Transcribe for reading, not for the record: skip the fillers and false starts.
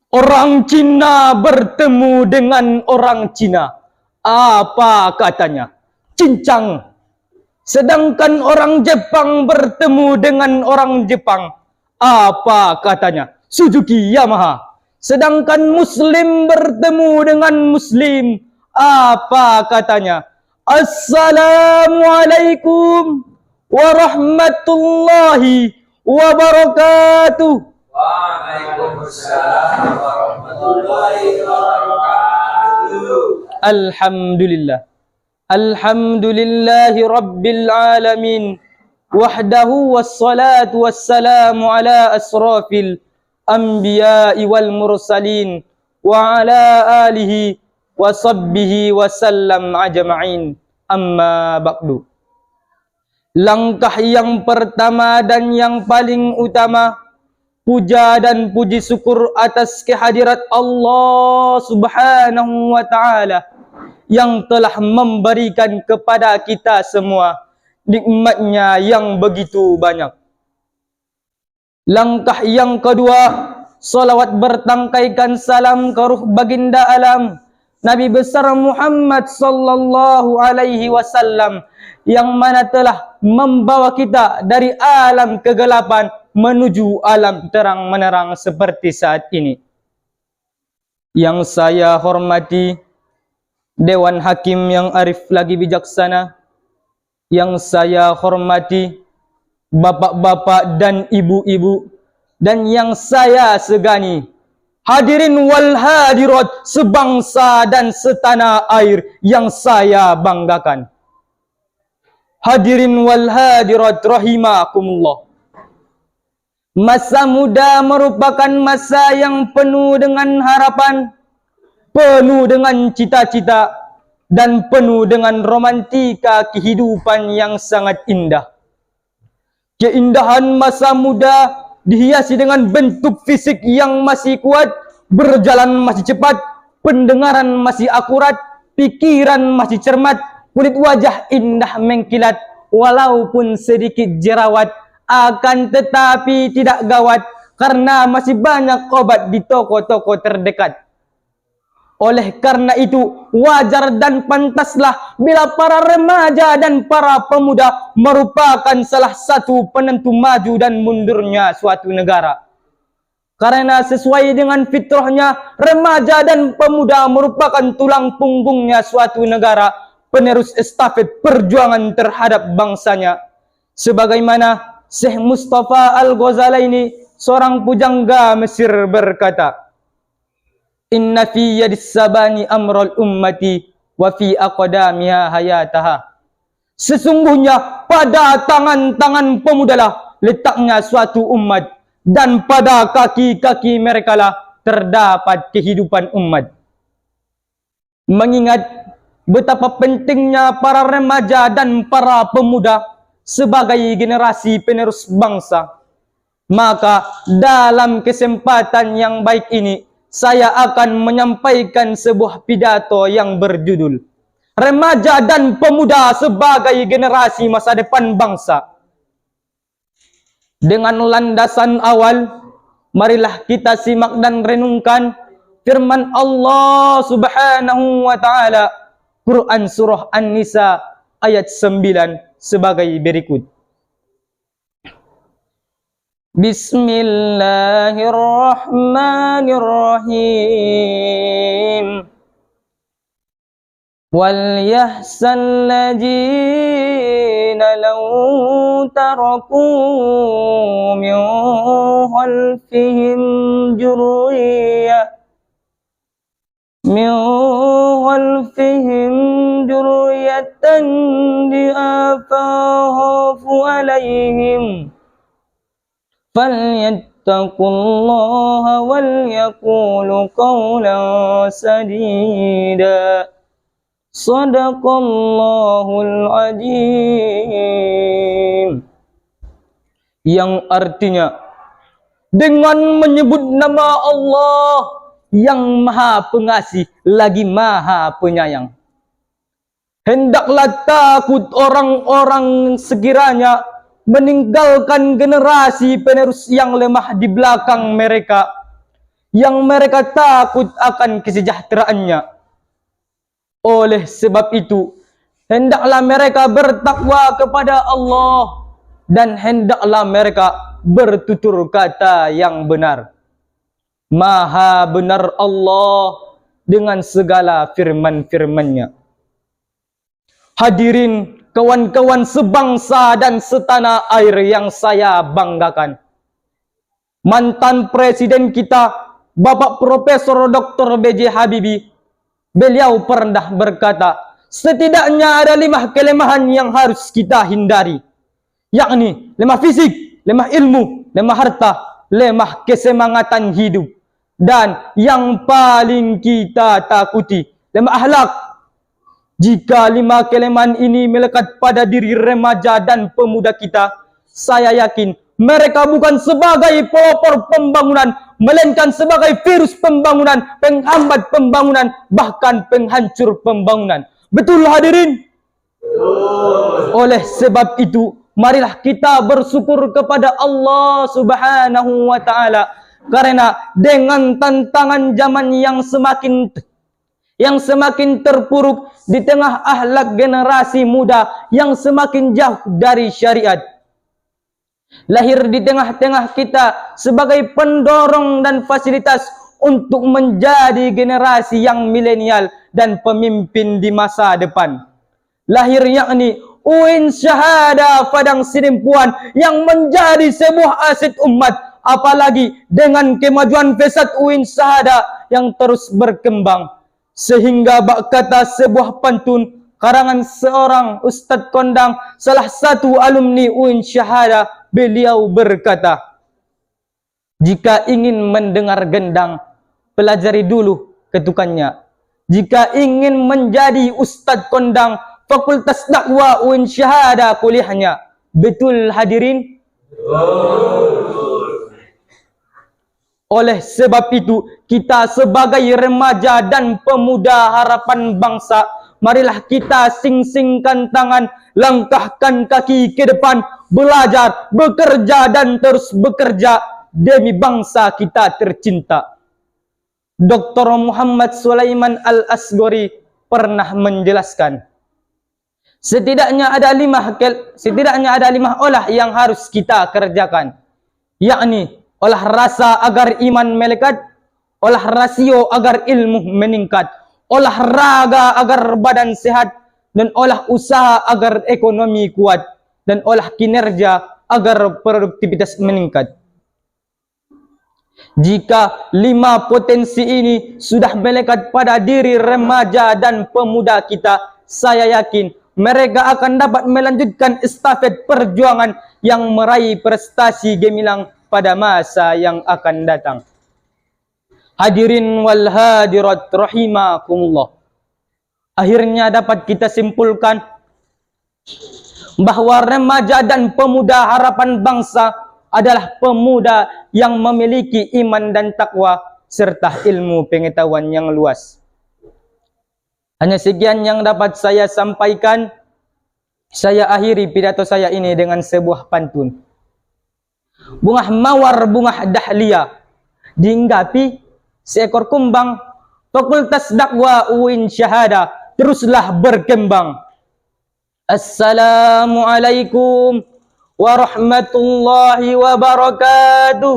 Orang Cina bertemu dengan orang Cina. Apa katanya? Cincang. Sedangkan orang Jepang bertemu dengan orang Jepang. Apa katanya? Suzuki Yamaha. Sedangkan Muslim bertemu dengan Muslim. Apa katanya? Assalamualaikum warahmatullahi wabarakatuh. Waalaikumsalam warahmatullahi wabarakatuh. Alhamdulillah. Alhamdulillahi rabbil alamin. Wahdahu wassalatu wassalamu ala asrafil anbiya'i wal mursalin wa ala alihi wa sahbihi wa sallam ajma'in. Amma ba'du. Langkah yang pertama dan yang paling utama, puja dan puji syukur atas kehadirat Allah Subhanahu wa ta'ala yang telah memberikan kepada kita semua nikmatnya yang begitu banyak. Langkah yang kedua, salawat bertangkaikan salam ke ruh baginda alam Nabi besar Muhammad sallallahu alaihi wasallam yang mana telah membawa kita dari alam kegelapan menuju alam terang menerang seperti saat ini. Yang saya hormati Dewan Hakim yang arif lagi bijaksana, yang saya hormati bapak-bapak dan ibu-ibu, dan yang saya segani hadirin wal hadirat sebangsa dan setanah air yang saya banggakan. Hadirin wal hadirat rahimakumullah. Masa muda merupakan masa yang penuh dengan harapan, penuh dengan cita-cita, dan penuh dengan romantika kehidupan yang sangat indah. Keindahan masa muda dihiasi dengan bentuk fisik yang masih kuat, berjalan masih cepat, pendengaran masih akurat, pikiran masih cermat, kulit wajah indah mengkilat, walaupun sedikit jerawat, akan tetapi tidak gawat, karena masih banyak obat di toko-toko terdekat. Oleh karena itu, wajar dan pantaslah bila para remaja dan para pemuda merupakan salah satu penentu maju dan mundurnya suatu negara. Karena sesuai dengan fitrahnya, remaja dan pemuda merupakan tulang punggungnya suatu negara, penerus estafet perjuangan terhadap bangsanya. Sebagaimana Syekh Mustafa Al-Ghazalaini, seorang pujangga Mesir, berkata, "Inna fi yadis sabani amral ummati wa fi aqdamiha hayataha." Sesungguhnya pada tangan-tangan pemudalah letaknya suatu umat, dan pada kaki-kaki mereka lah terdapat kehidupan umat. Mengingat betapa pentingnya para remaja dan para pemuda sebagai generasi penerus bangsa, maka dalam kesempatan yang baik ini saya akan menyampaikan sebuah pidato yang berjudul Remaja dan Pemuda sebagai Generasi Masa Depan Bangsa. Dengan landasan awal, marilah kita simak dan renungkan firman Allah Subhanahu wa ta'ala, Quran Surah An-Nisa ayat 9 sebagai berikut. Bismillahirrahmanirrahim. Wal yahsal ladina law taraku min khalfihim jurriyatan di'afahafu alaihim falyattaqullaha wal yaqulu qawlan sadida. Sadaqallahul azim. Yang artinya, dengan menyebut nama Allah yang Maha Pengasih lagi Maha Penyayang, hendaklah takut orang-orang sekiranya meninggalkan generasi penerus yang lemah di belakang mereka, yang mereka takut akan kesejahteraannya. Oleh sebab itu, hendaklah mereka bertakwa kepada Allah dan hendaklah mereka bertutur kata yang benar. Maha benar Allah dengan segala firman-firman-Nya. Hadirin, kawan-kawan sebangsa dan setanah air yang saya banggakan. Mantan presiden kita, Bapak Profesor Dr. B.J. Habibie, beliau pernah berkata, setidaknya ada 5 kelemahan yang harus kita hindari, yakni lemah fisik, lemah ilmu, lemah harta, lemah kesemangatan hidup, dan yang paling kita takuti, lemah akhlak. Jika 5 kelemahan ini melekat pada diri remaja dan pemuda kita, saya yakin mereka bukan sebagai pelopor pembangunan, melainkan sebagai virus pembangunan, penghambat pembangunan, bahkan penghancur pembangunan. Betul hadirin? Betul. Oleh sebab itu, marilah kita bersyukur kepada Allah Subhanahu wa taala, karena dengan tantangan zaman yang semakin terpuruk di tengah akhlak generasi muda yang semakin jauh dari syariat, lahir di tengah-tengah kita sebagai pendorong dan fasilitas untuk menjadi generasi yang milenial dan pemimpin di masa depan. Lahir yakni UIN Syahada Padang Sidimpuan yang menjadi sebuah aset umat, apalagi dengan kemajuan pesat UIN Syahada yang terus berkembang. Sehingga bak kata sebuah pantun karangan seorang Ustadz Kondang, salah satu alumni UIN Syahada, beliau berkata, jika ingin mendengar gendang, pelajari dulu ketukannya. Jika ingin menjadi Ustadz Kondang, Fakultas Dakwah UIN Syahada kuliahnya. Betul hadirin? Betul. Oleh sebab itu, kita sebagai remaja dan pemuda harapan bangsa, marilah kita sing-singkan tangan, langkahkan kaki ke depan, belajar, bekerja dan terus bekerja demi bangsa kita tercinta. Dr. Muhammad Sulaiman Al-Asghari pernah menjelaskan, setidaknya ada 5 olah yang harus kita kerjakan, yakni olah rasa agar iman melekat, olah rasio agar ilmu meningkat, olah raga agar badan sehat, dan olah usaha agar ekonomi kuat, dan olah kinerja agar produktivitas meningkat. Jika 5 potensi ini sudah melekat pada diri remaja dan pemuda kita, saya yakin mereka akan dapat melanjutkan estafet perjuangan yang meraih prestasi gemilang pada masa yang akan datang. Hadirin wal hadirat rahimakumullah. Akhirnya dapat kita simpulkan bahwa remaja dan pemuda harapan bangsa adalah pemuda yang memiliki iman dan takwa serta ilmu pengetahuan yang luas. Hanya sekian yang dapat saya sampaikan. Saya akhiri pidato saya ini dengan sebuah pantun. Bunga mawar, bunga dahlia, dihinggapi seekor kumbang, Fakultas Dakwah UIN Syahada teruslah berkembang. Assalamualaikum warahmatullahi wabarakatuh.